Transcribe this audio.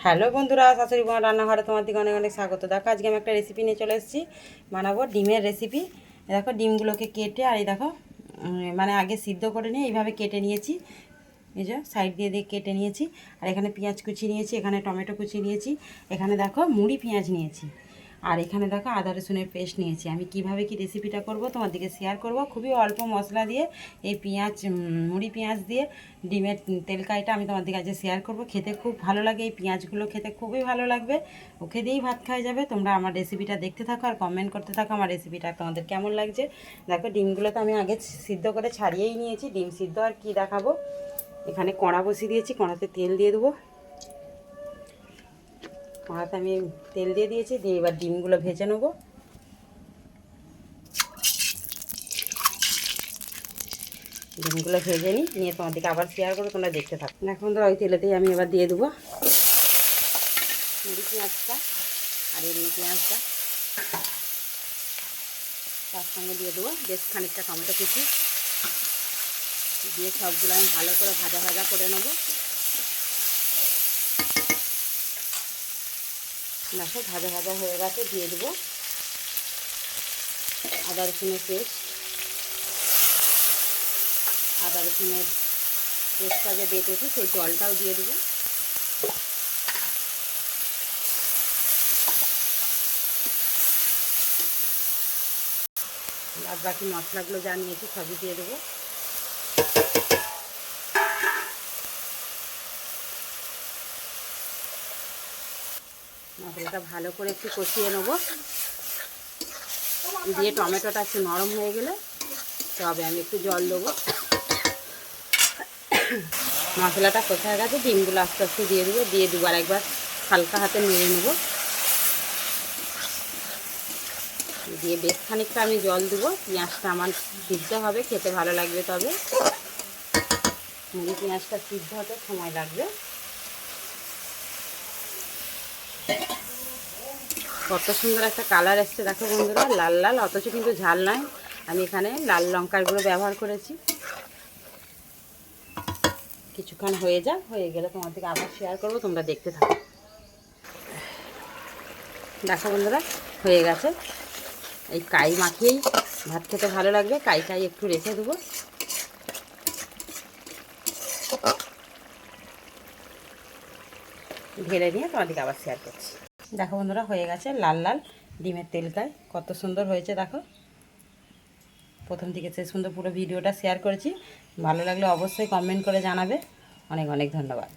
Hello বন্ধুরা, শাশুড়ি বোন রান্নাঘরে তোমার দিকে অনেক অনেক স্বাগত। দেখো আজকে আমি একটা রেসিপি নিয়ে চলে এসেছি, বানাবো ডিমের রেসিপি। দেখো ডিমগুলোকে কেটে আর এই দেখো মানে আগে সিদ্ধ করে নিয়ে এইভাবে কেটে নিয়েছি, এই যে সাইড দিয়ে দিয়ে কেটে নিয়েছি। আর এখানে পেঁয়াজ কুচি নিয়েছি, এখানে টমেটো কুচি নিয়েছি, এখানে দেখো মুড়ি পেঁয়াজ নিয়েছি, আর এখানে দেখো আদা রসুনের পেস্ট নিয়েছি। আমি কিভাবে কি রেসিপিটা করব তোমার দিকে শেয়ার করব। খুবই অল্প মশলা দিয়ে এই পেঁয়াজ মুড়ি পেঁয়াজ দিয়ে ডিমের তেলকাইটা আমি তোমার দিকে আজকে শেয়ার করব। খেতে খুব ভালো লাগে, এই পেঁয়াজগুলো খেতে খুবই ভালো লাগবে, ওকে দিয়েই ভাত খাওয়া যাবে। তোমরা আমার রেসিপিটা দেখতে থাকো আর কমেন্ট করতে থাকো আমার রেসিপিটা তোমাদের কেমন লাগছে। দেখো ডিমগুলো তো আমি আগে সিদ্ধ করে ছাড়িয়েই নিয়েছি। ডিম সিদ্ধ আর কি দেখাবো, এখানে কড়া বসিয়ে দিয়েছি, কড়াতে তেল দিয়ে দেবো। কড়াতে আমি তেল দিয়ে দিয়েছি, দিয়ে এবার ডিমগুলো ভেজে নেবো। ডিমগুলো ভেজে নিয়ে তোমাদেরকে আবার শেয়ার করে তোমরা দেখতে থাকো। এখন তো ওই তেলেতেই আমি এবার দিয়ে দেবো মুড়ি পেঁয়াজটা আর এমনি পেঁয়াজটা, তার সঙ্গে দিয়ে দেবো বেশ খানিকটা টমেটো কুচি, দিয়ে সবগুলো আমি ভালো করে ভাজা ভাজা করে নেবো। দেখো ভাজা ভাজা হয়ে গেছে, দিয়ে দেবো আদা রসুনের পেস্ট। আদা রসুনের পেস্টটা যে বেটেছি সেই জলটাও দিয়ে দেবো। আর বাকি মশলাগুলো যা নিয়েছি সবই দিয়ে দেবো। মশলাটা ভালো করে একটু কষিয়ে নেবো, দিয়ে টমেটোটা একটু নরম হয়ে গেলে তবে আমি একটু জল দেবো। মশলাটা কোথায় গেছে, ডিমগুলো আস্তে আস্তে দিয়ে দেবো, দিয়ে দুবার একবার হালকা হাতে নেড়ে নেবো, দিয়ে বেশ খানিকটা আমি জল দেবো। পেঁয়াজটা আমার সিদ্ধ হবে, খেতে ভালো লাগবে, তবে মুড়ি পেঁয়াজটা সিদ্ধ হতে সময় লাগবে। কত সুন্দর একটা কালার এসছে দেখো বন্ধুরা, লাল লাল, অথচ কিন্তু ঝাল নয়। আমি এখানে লাল লঙ্কার গুঁড়ো ব্যবহার করেছি। কিছুক্ষণ হয়ে গেলে তোমাদেরকে আবার শেয়ার করবো, তোমরা দেখতে থাকো। দেখো বন্ধুরা হয়ে গেছে। এই কাই মাখিয়েই ভাত খেতে ভালো লাগবে, কাই একটু রেখে দেবো। ঢেলে নিয়ে তোমাদেরকে আবার শেয়ার করছি। দেখো বন্ধুরা হয়ে গেছে লাল লাল ডিমের তেলকাই, কত সুন্দর হয়েছে দেখো। প্রথম থেকে শেষ সুন্দর পুরো ভিডিওটা শেয়ার করেছি, ভালো লাগলে অবশ্যই কমেন্ট করে জানাবে। অনেক অনেক ধন্যবাদ।